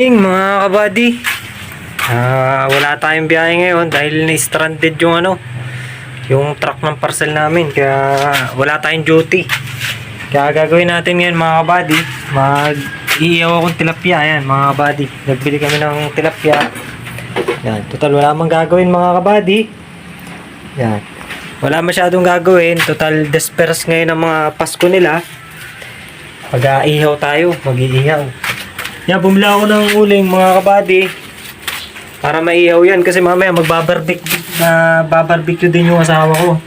morning mga kabady. Wala tayong biyahe ngayon dahil na-stranded yung truck ng parcel namin, kaya wala tayong duty. Kaya gagawin natin ngayon mga kabady, mag-iiyaw akong tilapia. Ayan mga kabady, nagbili kami ng tilapia. Yan, total wala mang gagawin mga kabady. Yan, wala masyadong gagawin. Total disperse ngayon ang mga Pasko nila. Pag-iihaw tayo, mag-iihaw. Yan, bumili ako ng uling mga kabady para maihaw yan, kasi mamaya magbabarbecue din yung asawa ko.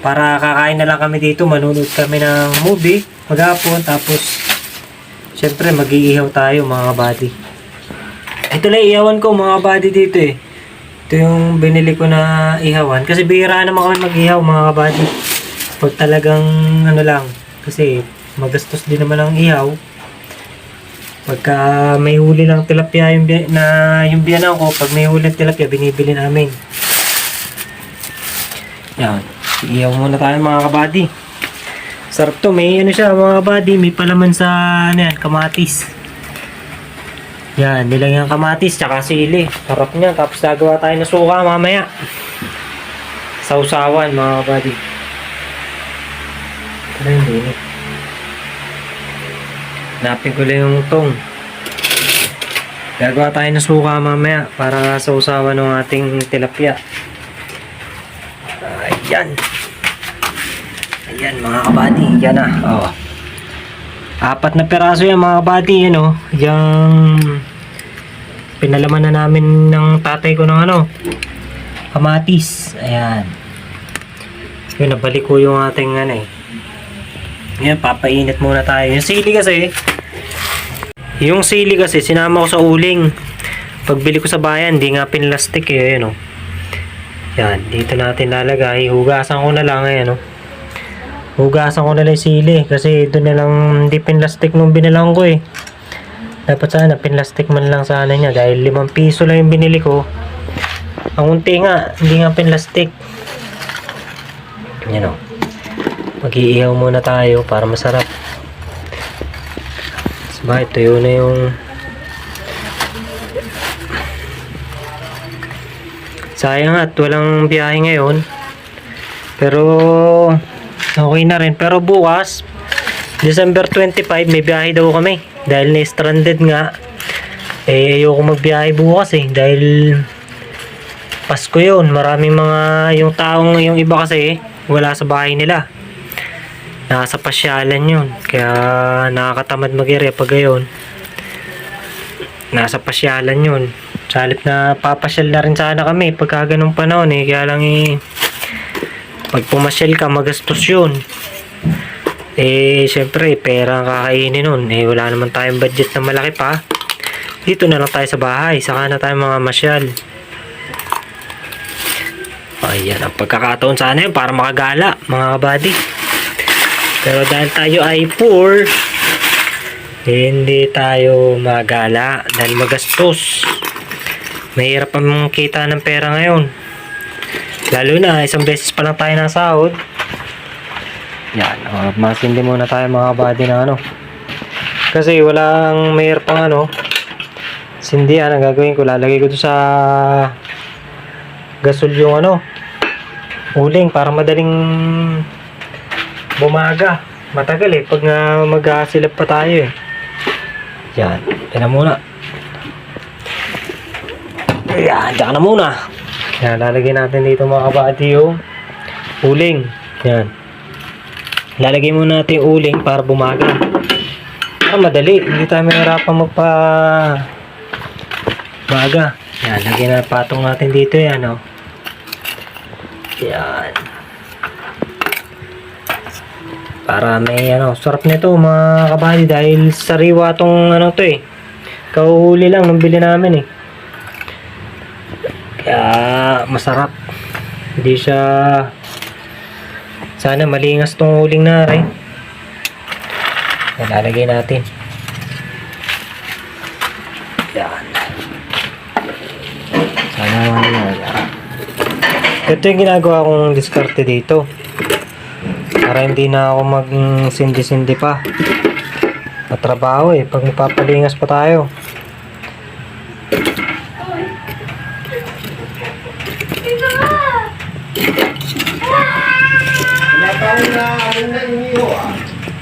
Para kakain na lang kami dito, manonood kami ng movie maghapon, tapos syempre mag-iihaw tayo mga kabady. Ito lang ihawan ko mga kabady dito eh. Ito yung binili ko na ihawan, kasi bihira naman kami mag-ihaw mga kabady. Pag talagang kasi magastos din naman ang ihaw. Pagka may huli lang tilapia yung biyanan ko, pag may huli ng tilapia, binibili namin. Yan. Iihaw muna tayo mga kabady. Sarap to. May siya mga kabady. May palaman sa kamatis. Yan. Nilagyan kamatis tsaka sili. Sarap niya. Tapos gagawa tayo ng suka mamaya. Sausawan mga kabady. Ano yung dinit? Hanapin ko lang yung tong. Gagawa tayo ng suka mamaya para sa usawan ng ating tilapia. Ayan. Ayan mga kabady. Yan na. Oh. 4 na peraso yan mga kabady. Yan yung pinalaman na namin ng tatay ko ng kamatis. Ayan. Yun, nabalik ko yung ating Ngayon, papainit muna tayo. Yung sili kasi, sinama ko sa uling. Pagbili ko sa bayan, di nga pinlastik eh. Ayan, yan, dito natin lalagay. Hugasan ko na lang. Ayan, hugasan ko na lang yung sili. Kasi doon na lang, hindi pinlastik nung binilang ko eh. Dapat sana, pinlastik man lang sana niya. Dahil 5 piso lang yung binili ko. Ang unti nga, hindi nga pinlastik. Yan mag-iihaw muna tayo para masarap. Sabay, tuyo na yung sayang at walang biyahe ngayon, pero okay na rin. Pero bukas December 25 may biyahe daw kami dahil na-stranded nga. Ayoko magbiyahe bukas dahil Pasko yun. Maraming yung iba kasi wala sa bahay nila, nasa pasyalan yun, kaya nakakatamad mag-ere pag gayon. Nasa pasyalan yun. Sa halip na papasyal na rin sana kami pagka ganung panahon kaya lang pag pumasyal ka magastos yun. Syempre pera ang kakainin nun. Wala naman tayong budget na malaki pa. Dito na lang tayo sa bahay, saka na tayo mga masyal. Ayan ang pagkakataon sana yun para makagala mga kabady. Pero dahil tayo ay poor, hindi tayo magala dahil magastos. Mahirap ang kita ng pera ngayon. Lalo na isang beses pa lang tayo nasahod. Yan, masindi muna tayo mga kabady na kasi walang mahirap pang sindihan. Ang gagawin ko, lalagay ko sa gasol yung uling para madaling bumaga. Matagal pag maghasilap pa tayo Yan, yan na muna. Ayan, dyan na muna. Yan, lalagyan natin dito mga kabady yung uling. Yan, lalagay muna natin yung uling para bumaga. Madali, hindi tayo mahirapan maga. Yan, lagyan na patong natin dito yan Yan, para may sarap nito mga kabady dahil sariwa tong kauhuli lang nung bili namin kaya masarap. Hindi siya, sana malingas tong huling na rin. Lalagay natin yan, sana ito yung ginagawa kong diskarte dito para hindi na ako mag-sindi-sindi pa na trabaho pag magpapalingas pa tayo.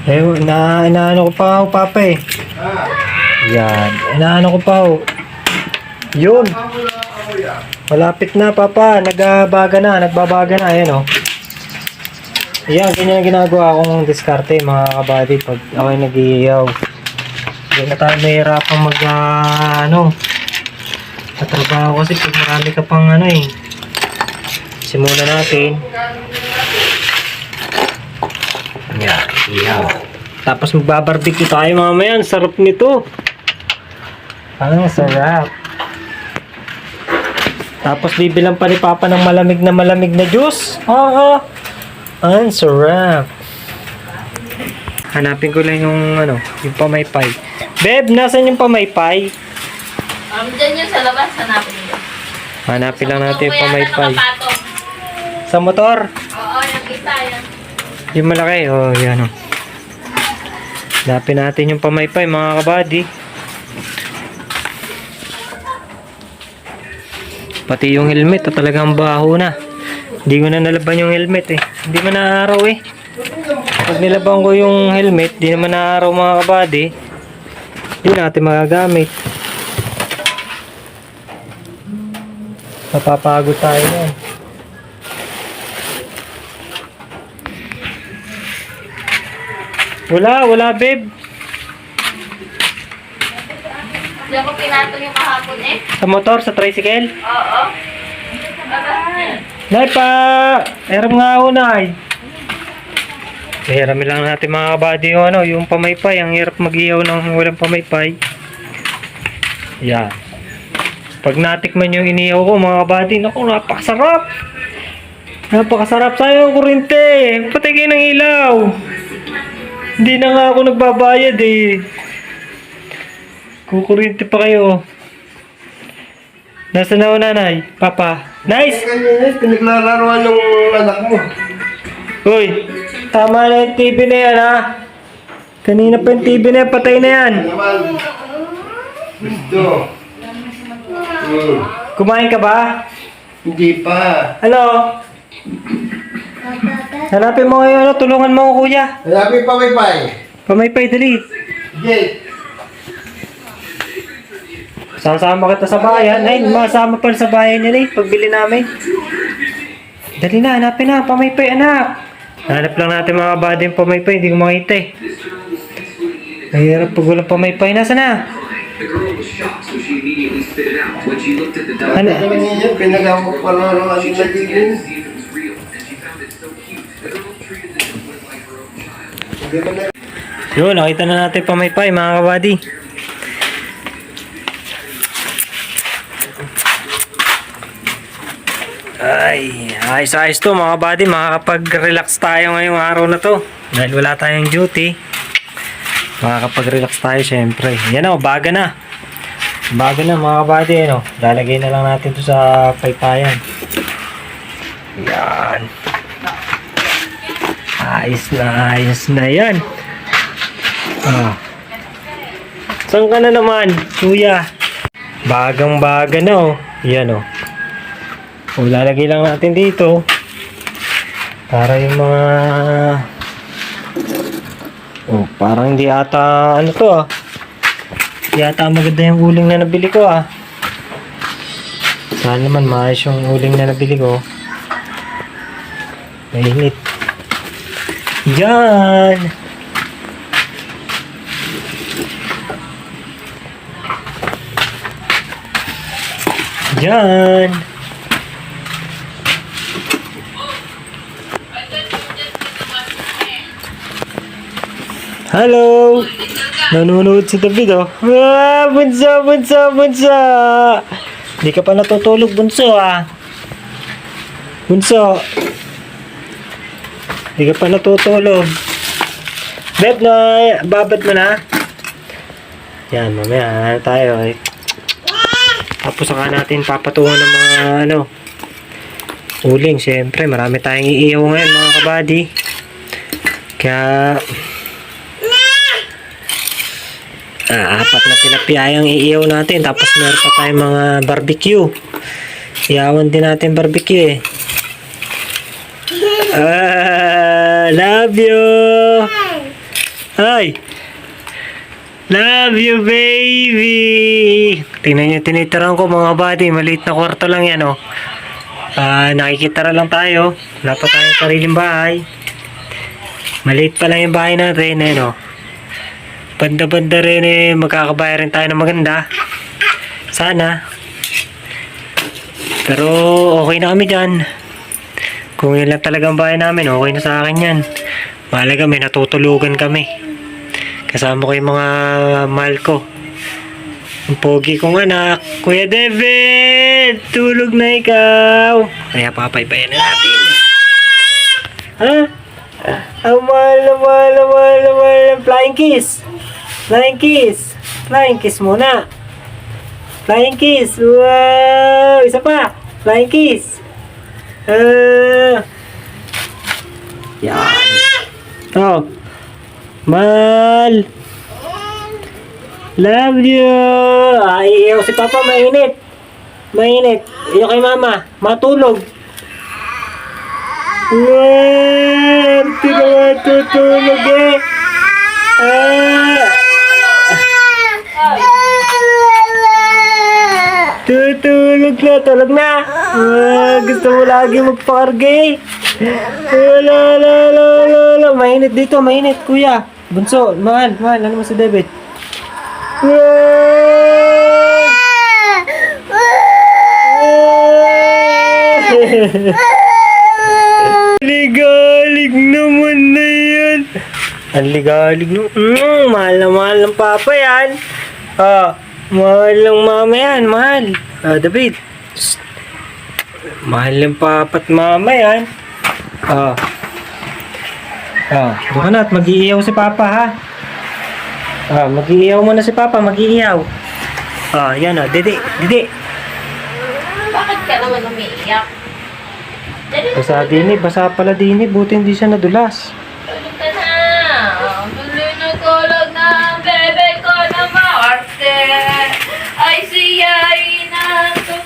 Eh, inaano ko pa ho, Papa eh. Yan, inaano ko pa ho. Yun. Malapit na, Papa. Nagbabaga na. Ayan, oh. Yan, ganyan ang ginagawa kong diskarte, mga kabady, pag ako'y nag-iiyaw. Hindi na tayo mahirapang tatrabaho kasi pag marami ka pang simulan natin. Yan, iyaw. Tapos magbabarbecue tayo mamaya. Ang sarap nito. Ang sarap. Tapos bibilang pa ni Papa ng malamig na juice. Oo. Ang sarap. Hanapin ko lang yung yung pamaypay. Beb, nasan yung pamaypay? Diyan yun sa labas, hanapin mo. Hanapin lang natin yung pamaypay. Nakapatong. Sa motor? Oo, yung isa yan. Yung malaki, yan o. Hanapin natin yung pamaypay, mga kabady. Pati yung helmet, talagang baho na. Hindi ko na nalaban yung helmet eh. Hindi man naaraw eh. Pag nilaban ko yung helmet, di naman naaraw, mga kabady. Hindi natin magagamit. Mapapagod tayo yan. Wala, babe. Hindi ako pinatong yung kahapon eh. Sa motor, sa tricycle? Oo. Nay pa! Eram nga ako, Nay. Hiramin lang natin mga kabady yung pamaypay. Ang hirap mag-iyaw ng walang pamaypay. Yan. Pag natikman yung iniyaw ko, mga kabady, naku, napakasarap! Napakasarap. Sayang ang kurente. Patay kayo ng ilaw. Hindi na nga ako nagbabayad eh. Kukurente pa kayo. Nasaan na ako, Nanay? Papa? Nice! Pinaglalaroan ng anak mo. Uy, tama na yung TV na yan, ha? Kanina pa yung TV na yan, patay na yan. Naman. Gusto. Kumain ka ba? Hindi pa. Ano? Hanapin mo ngayon, tulungan mo ako, kuya. Hanapin pa wifi. Pamaypay, dali. Hindi. Sasama kita sa bayan. Ay, masama pa sa bayan nila eh, pagbili namin. Dali na, hanapin na, pamaypay, anak. Hanap lang natin mga kabady yung pamaypay, hindi ko makita eh. Mahirap pag walang pamaypay. Nasaan na? The girl was shocked, so she immediately spit it out. When she looked at the Ano dog, naman yun? Pinagawag pa lang ang ating nagiging. to see if it was real, and she found it so cute. The girl treated the dog like her own child. Hindi mo na. Yun, nakita na natin pamaypay mga kabady. Ay, ayos to mga kabady. Makakapag-relax tayo ngayong araw na to. Dahil wala tayong duty. Makakapag-relax tayo syempre. Yan o, baga na. Baga na mga kabady. Lalagay na lang natin to sa paypayan. Yan. Ayos na yan. Saan ka na naman, kuya? Bagang-baga na oh. Yan oh. Lalagay lang natin dito. Para yung mga... parang hindi ata to ah. Hindi ata maganda yung uling na nabili ko ah. Sana naman maayos yung uling na nabili ko. Mainit. Yan! Yan! Hello! Nanonood si David oh. Bunso! Di ka pa natutulog, bunso ah. Bunso. Di ka pa natutulog. Beb, babad mo na. Yan, mamaya tayo eh. Tapos saka natin papatungan ng mga uling. Siyempre, marami tayong iihaw ngayon mga kabady. Kaya Apat na tilapia yung iiyaw natin. Tapos meron pa tayong mga barbecue. Iyawan din natin barbecue eh. Love you! Ay! Love you, baby! Tingnan nyo, tinitiran ko mga buddy. Maliit na kwarto lang yan, oh. Nakikita lang tayo. Wala pa tayong sariling bahay. Maliit pa lang yung bahay natin, eh, no? Banda-banda rin, eh. Magkakabayaran tayo ng maganda. Sana. Pero, okay na kami dyan. Kung yun lang talagang bahay namin, okay na sa akin yan. Mahalaga, may natutulugan kami. Kasama ko yung mga mahal ko. Ang pogi kong anak, Kuya David! Tulog na ikaw! Kaya papaybayan na natin. Ha? Ang mahal na mahal na mahal na mahal na flying kiss! Flying kiss! Flying kiss muna! Flying kiss! Wow! Isa pa! Flying kiss! Yan! Oh! Mahal! Love you! Iiyaw si Papa, mainit. Mainit. Iyaw kay Mama. Matulog. Hindi na matutulog eh. Tutulog na. Tulog na. Gusto mo lagi magpakarga eh. Wala. Mainit dito. Mainit, kuya. Bunso, mahal. Ano mo si David? Ligalig naman na yan. Ang ligalig no. Mahal na mahal ng papa yan. Mahal ng mama yan. Mahal. David. Shh. Mahal ng papa at mama yan. Doon ka na at mag-iiyaw si papa ha. Mag-iiyaw muna si Papa, mag-iiyaw. Yan Didi. Bakit ka naman umiiyak? Basa pala dini, buti hindi siya nadulas. Tulog ka na. Tuloy na tulog na bebe ko na maarte. Ay siya'y nasa